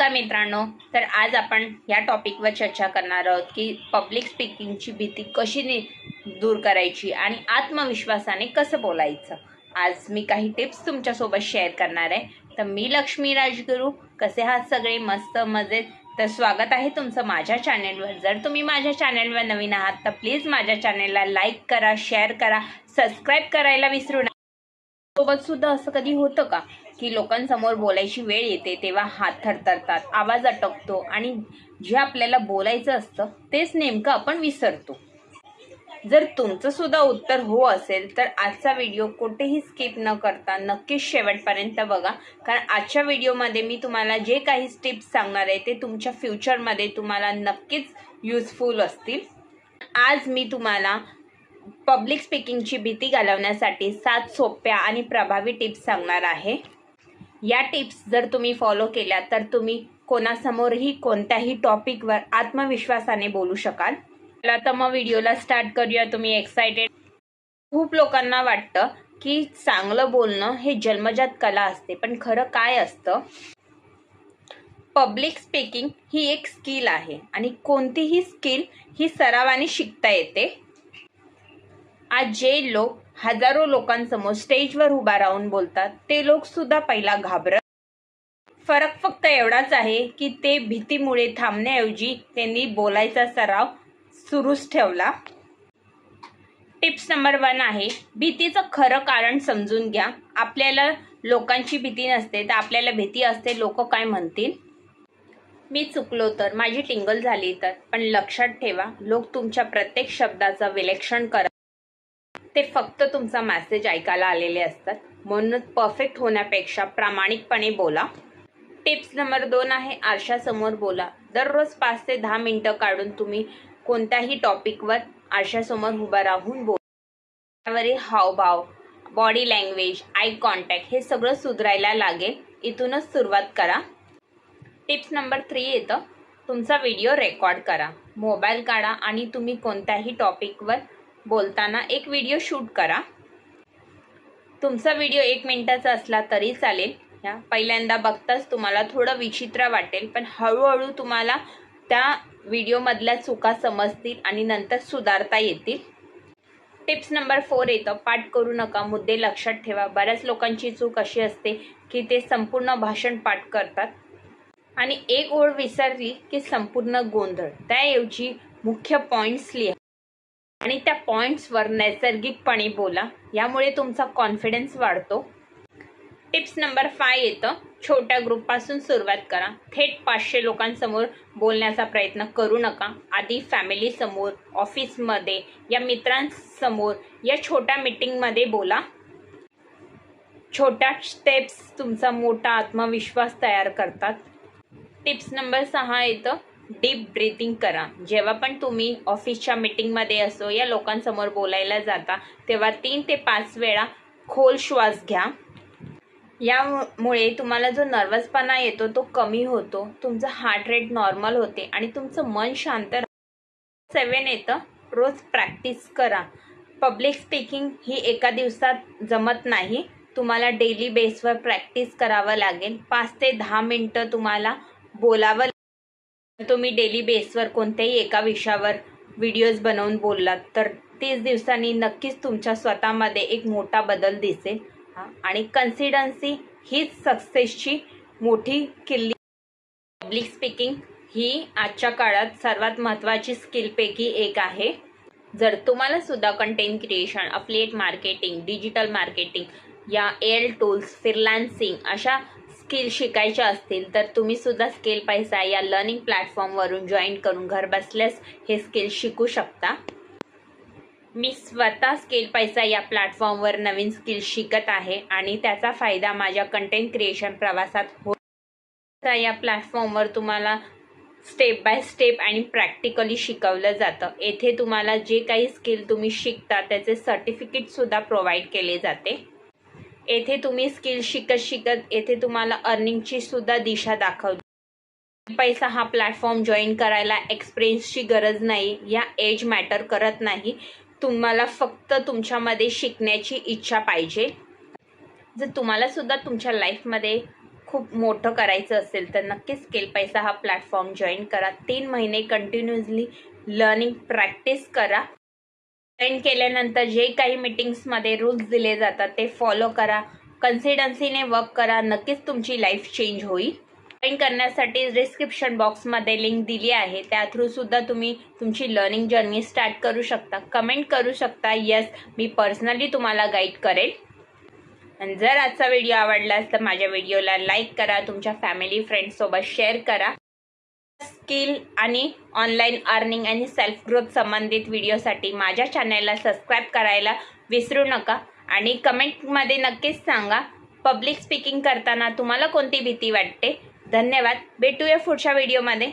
नमस्कार मित्रांनो, तर आज आपण या टॉपिकवर चर्चा करणार आहोत की पब्लिक स्पीकिंगची भीती कशी दूर करायची आणि आत्मविश्वासाने कसं बोलायचं। आज मी काही टिप्स तुमच्यासोबत शेअर करणार आहे। तर मी लक्ष्मी राजगुरू, कसे आहात सगळे? मस्त मजेत। तर स्वागत आहे तुमचं माझ्या चॅनलवर। जर तुम्ही माझ्या चॅनलवर नवीन आहात तर प्लीज माझ्या चॅनलला लाईक करा, शेअर करा, सबस्क्राईब करायला विसरू नका। सोबत सुद्धा असं कधी होतं का की लोकांसमोर बोलायची वेळ येते तेव्हा हात थरथरतात, आवाज अटकतो आणि जे आपल्याला बोलायचं असतं तेच नेमकं आपण विसरतो। जर तुमचं सुद्धा उत्तर हो असेल तर आजचा व्हिडिओ कुठेही स्किप न करता नक्कीच शेवटपर्यंत बघा, कारण आजच्या व्हिडिओमध्ये मी तुम्हाला जे काही टिप्स सांगणार आहे ते तुमच्या फ्युचरमध्ये तुम्हाला नक्कीच युजफुल असतील। आज मी तुम्हाला पब्लिक स्पीकिंगची भीती घालवण्यासाठी 7 सोप्या आणि प्रभावी टिप्स सांगणार आहे। या टिप्स जर तुम्ही फॉलो केल्या तर तुम्ही कोणासमोरही कोणत्याही टॉपिकवर आत्मविश्वासाने बोलू शकाल। तर मग व्हिडिओला स्टार्ट करूया। तुम्ही एक्साइटेड? खूप लोकांना वाटतं की चांगलं बोलणं हे जन्मजात कला असते, पण खरं काय असतं? पब्लिक स्पीकिंग ही एक स्किल आहे आणि कोणतीही स्किल ही सरावाने शिकता येते। आज जे लोक हजारो लोकांसमोर स्टेजवर उभा राहून बोलतात ते लोक सुद्धा पहिला घाबरत। फरक फक्त एवढाच आहे की ते भीतीमुळे थांबण्याऐवजी त्यांनी बोलायचा सराव सुरूच ठेवला। टिप्स नंबर 1 आहे, भीतीचं खरं कारण समजून घ्या। आपल्याला लोकांची भीती नसते, तर आपल्याला भीती असते लोक काय म्हणतील, मी चुकलो तर, माझी टिंगल झाली तर। पण लक्षात ठेवा, लोक तुमच्या प्रत्येक शब्दाचं विश्लेषण करतात, ते फक्त तुमचा मेसेज ऐकायला आलेले असतात। म्हणून परफेक्ट होण्यापेक्षा प्रामाणिकपणे बोला। टिप्स नंबर 2 आहे, आरशासमोर बोला। दररोज 5 ते 10 मिनिटं काढून तुम्ही कोणत्याही टॉपिकवर आरशासमोर उभा राहून बोला। त्यावरील हावभाव, बॉडी लँग्वेज, आय कॉन्टॅक्ट हे सगळं सुधारायला लागेल। इथूनच सुरुवात करा। टिप्स नंबर 3 येतं, तुमचा व्हिडिओ रेकॉर्ड करा। मोबाईल काढा आणि तुम्ही कोणत्याही टॉपिकवर बोलताना एक व्हिडिओ शूट करा। तुमचा व्हिडिओ 1 मिनिटाचा असला तरी चालेल। पहिल्यांदा बघताच तुम्हाला थोडं विचित्र वाटेल, पण हळूहळू तुम्हाला त्या व्हिडिओमधल्या चुका समजतील आणि नंतर सुधारता येतील। टिप्स नंबर 4 येतं, पाठ करू नका, मुद्दे लक्षात ठेवा। बऱ्याच लोकांची चूक अशी असते की ते संपूर्ण भाषण पाठ करतात आणि एक ओळ विसरली की संपूर्ण गोंधळ। त्याऐवजी मुख्य पॉइंट्स लिहा आणि त्या पॉइंट्सवर नैसर्गिकपणे बोला, यामुळे तुमचा कॉन्फिडन्स वाढतो। टिप्स नंबर 5 येतं, छोट्या ग्रुपपासून सुरुवात करा। थेट 500 लोकांसमोर बोलण्याचा प्रयत्न करू नका। आधी फॅमिलीसमोर, ऑफिसमध्ये या मित्रांसमोर या छोट्या मीटिंगमध्ये बोला। छोट्या स्टेप्स तुमचा मोठा आत्मविश्वास तयार करतात। टिप्स नंबर 6 येतं, डीप ब्रीथिंग करा। जेव्हा पण तुम्ही ऑफिसच्या मीटिंगमध्ये असो या लोकांसमोर बोलायला जाता तेव्हा 3 ते 5 वेळा खोल श्वास घ्या। यामुळे तुम्हाला जो नर्वसपणा येतो तो कमी होतो, तुमचं हार्ट रेट नॉर्मल होते आणि तुमचं मन शांत राहतं। 7 येतं, रोज प्रॅक्टिस करा। पब्लिक स्पीकिंग ही एका दिवसात जमत नाही, तुम्हाला डेली बेसवर प्रॅक्टिस करावं लागेल। 5 ते 10 मिनिटं तुम्हाला बोलावं लागेल। तुम्ही डेली बेसवर कोणत्याही एका विषयावर व्हिडिओज बनवून बोललात तर 30 दिवसांनी नक्कीच तुमच्या स्वतःमध्ये एक मोठा बदल दिसेल। आणि कन्सिस्टन्सी हीच सक्सेसची मोठी किल्ली। पब्लिक स्पीकिंग ही आजच्या काळात सर्वात महत्त्वाची स्किलपैकी एक आहे। जर तुम्हाला सुद्धा content creation, affiliate marketing, digital marketing या एल टूल्स, फ्रीलान्सिंग अशा स्किल शिकायच्या असतील तर तुम्ही सुद्धा स्किल पैसा या लर्निंग प्लॅटफॉर्मवरून जॉईन करून घर बसल्यास हे स्किल शिकू शकता। मी स्वतः स्किल पैसा या प्लॅटफॉर्मवर नवीन स्किल शिकत आहे आणि त्याचा फायदा माझ्या कंटेंट क्रिएशन प्रवासात होतो। या प्लॅटफॉर्मवर तुम्हाला स्टेप बाय स्टेप आणि प्रॅक्टिकली शिकवलं जातं। येथे तुम्हाला जे काही स्किल तुम्ही शिकता त्याचे सर्टिफिकेटसुद्धा प्रोव्हाइड केले जाते। येथे तुम्ही स्किल शिकत शिकत येथे तुम्हाला अर्निंगची सुद्धा दिशा दाखवते। पैसा हा प्लॅटफॉर्म जॉईन करायला एक्सपिरियन्सची गरज नाही, या एज मॅटर करत नाही, तुम्हाला फक्त तुमच्यामध्ये शिकण्याची इच्छा पाहिजे। जर तुम्हाला सुद्धा तुमच्या लाईफमध्ये खूप मोठं करायचं असेल तर नक्कीच स्किल पैसा हा प्लॅटफॉर्म जॉईन करा. 3 महिने कंटिन्युअसली लर्निंग प्रॅक्टिस करा. जॉईन केल्यानंतर जे काही मीटिंग्समध्ये रूल्स दिले जातात ते फॉलो करा. कन्सिस्टन्सीने वर्क करा. नक्कीच तुमची लाईफ चेंज होईल. जॉईन करण्यासाठी डिस्क्रिप्शन बॉक्समध्ये लिंक दिली आहे. त्या थ्रू सुद्धा तुम्ही तुमची लर्निंग जर्नी स्टार्ट करू शकता. कमेंट करू शकता. येस, मी पर्सनली तुम्हाला गाईड करेल. आणि जर आजचा व्हिडिओ आवडलास तर माझ्या व्हिडिओला लाईक करा. तुमच्या फॅमिली फ्रेंड्ससोबत शेअर करा. स्किल आणि ऑनलाईन अर्निंग आणि सेल्फ ग्रोथ संबंधित व्हिडिओसाठी माझ्या चॅनलला सबस्क्राईब करायला विसरू नका. आणि कमेंटमध्ये नक्कीच सांगा पब्लिक स्पीकिंग करताना तुम्हाला कोणती भीती वाटते. धन्यवाद. भेटूया पुढच्या व्हिडिओमध्ये.